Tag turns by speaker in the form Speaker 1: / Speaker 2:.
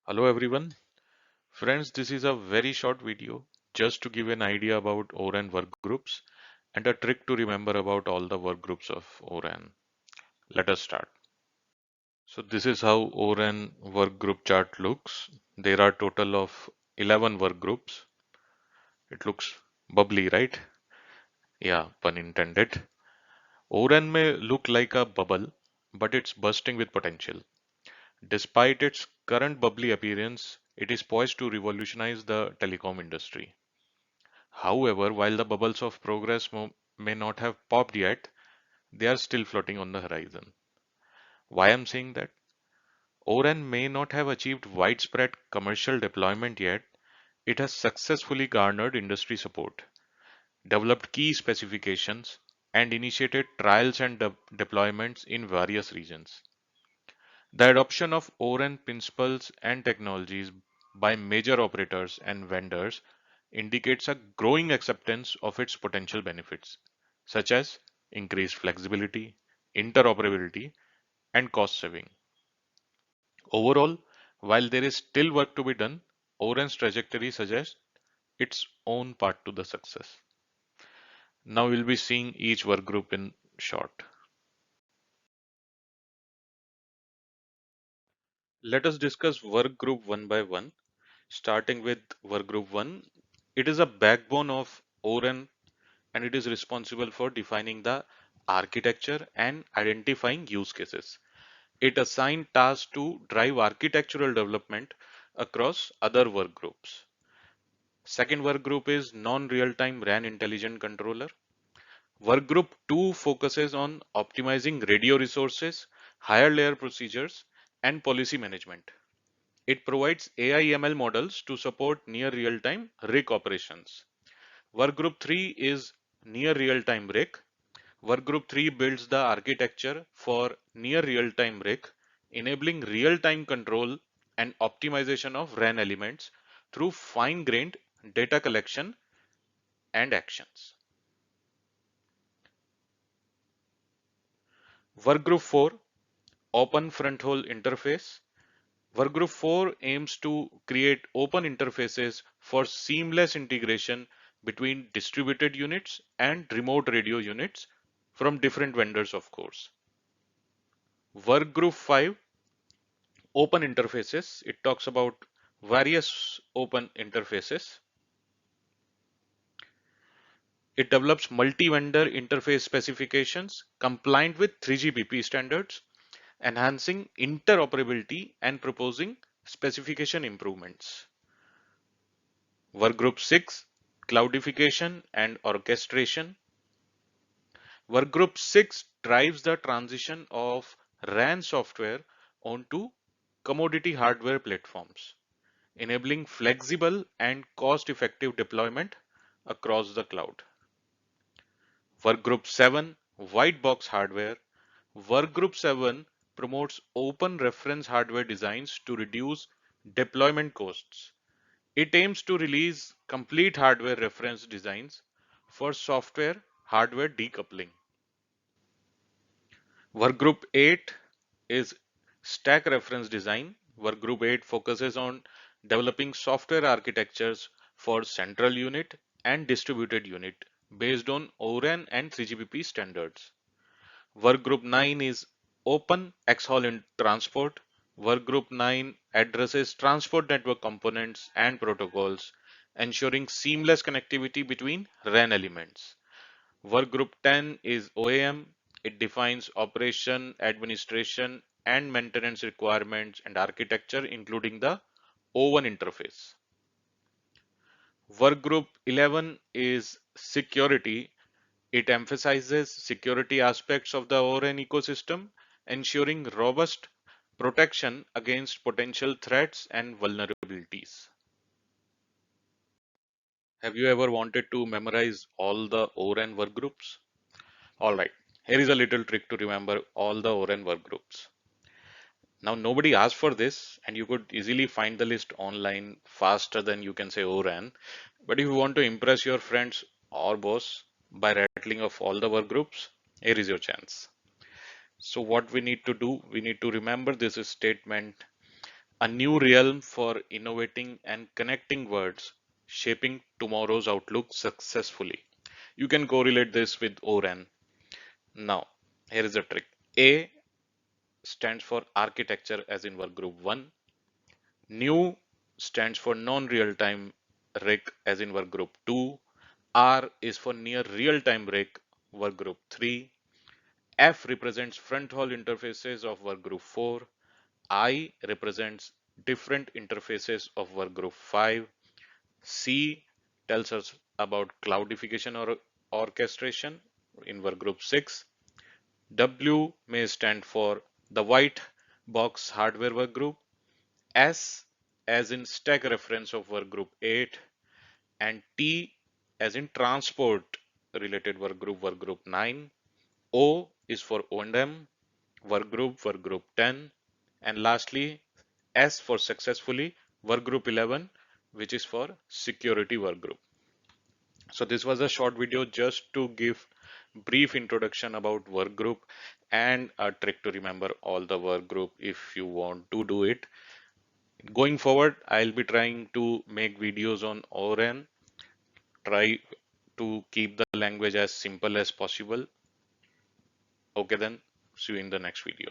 Speaker 1: Hello everyone. Friends, this is a very short video just to give an idea about ORAN work groups and a trick to remember about all the work groups of ORAN. Let us start. So this is how ORAN work group chart looks. There are total of 11 work groups. It looks bubbly, right? Yeah, pun intended. ORAN may look like a bubble, but it's bursting with potential. Despite its current bubbly appearance, it is poised to revolutionize the telecom industry. However, while the bubbles of progress may not have popped yet, they are still floating on the horizon. Why I'm saying that? ORAN may not have achieved widespread commercial deployment yet, it has successfully garnered industry support, developed key specifications, and initiated trials and deployments in various regions. The adoption of ORAN principles and technologies by major operators and vendors indicates a growing acceptance of its potential benefits, such as increased flexibility, interoperability, and cost saving. Overall, while there is still work to be done, ORAN's trajectory suggests its own part to the success. Now we'll be seeing each work group in short. Let us discuss work group one by one, starting with work group 1. It is a backbone of ORAN and it is responsible for defining the architecture and identifying use cases. It assigned tasks to drive architectural development across other work groups. Second work group is non-real-time RAN intelligent controller. Work group 2 focuses on optimizing radio resources, higher layer procedures, and policy management. It provides AI ML models to support near real-time RIC operations. Work group 3 is near real-time RIC. Work group 3 builds the architecture for near real-time RIC, enabling real-time control and optimization of RAN elements through fine-grained data collection and actions. Work group 4, open fronthaul interface. Work group 4 aims to create open interfaces for seamless integration between distributed units and remote radio units from different vendors, of course. Work group 5, open interfaces. It talks about various open interfaces. It develops multi-vendor interface specifications compliant with 3GPP standards, enhancing interoperability and proposing specification improvements. Work group 6, cloudification and orchestration. Work group 6 drives the transition of RAN software onto commodity hardware platforms, enabling flexible and cost-effective deployment across the cloud. Work group 7, white box hardware. Work group 7 promotes open reference hardware designs to reduce deployment costs. It aims to release complete hardware reference designs for software hardware decoupling. Work group 8 is stack reference design. Work group 8 focuses on developing software architectures for central unit and distributed unit based on ORAN and 3GPP standards. Work group 9 is open xHaul in transport. Work group 9 addresses transport network components and protocols, ensuring seamless connectivity between RAN elements. Work group 10 is OAM. It defines operation, administration, and maintenance requirements and architecture, including the O1 interface. Work group 11 is security. It emphasizes security aspects of the ORAN ecosystem, ensuring robust protection against potential threats and vulnerabilities. Have you ever wanted to memorize all the ORAN work groups? Alright, here is a little trick to remember all the ORAN work groups. Now, nobody asked for this, and you could easily find the list online faster than you can say ORAN. But if you want to impress your friends or boss by rattling off all the work groups, here is your chance. So what we need to do, we need to remember this statement. a new realm for innovating and connecting words, shaping tomorrow's outlook successfully. You can correlate this with ORAN. Now, here is the trick. A stands for architecture, as in work group 1. New stands for non-real-time RIC, as in work group 2. R is for near real-time RIC, work group 3. F represents front-haul interfaces of work group 4. I represents different interfaces of work group 5. C tells us about cloudification or orchestration in work group 6. W may stand for the white box hardware work group. S as in stack reference of work group 8, and T as in transport related work group 9. O is for O&M work group 10, and lastly S for successfully work group 11, which is for security work group. So this was a short video just to give brief introduction about work group and a trick to remember all the work group if you want to do it. Going forward, I'll be trying to make videos on ORAN, try to keep the language as simple as possible. Okay then, see you in the next video.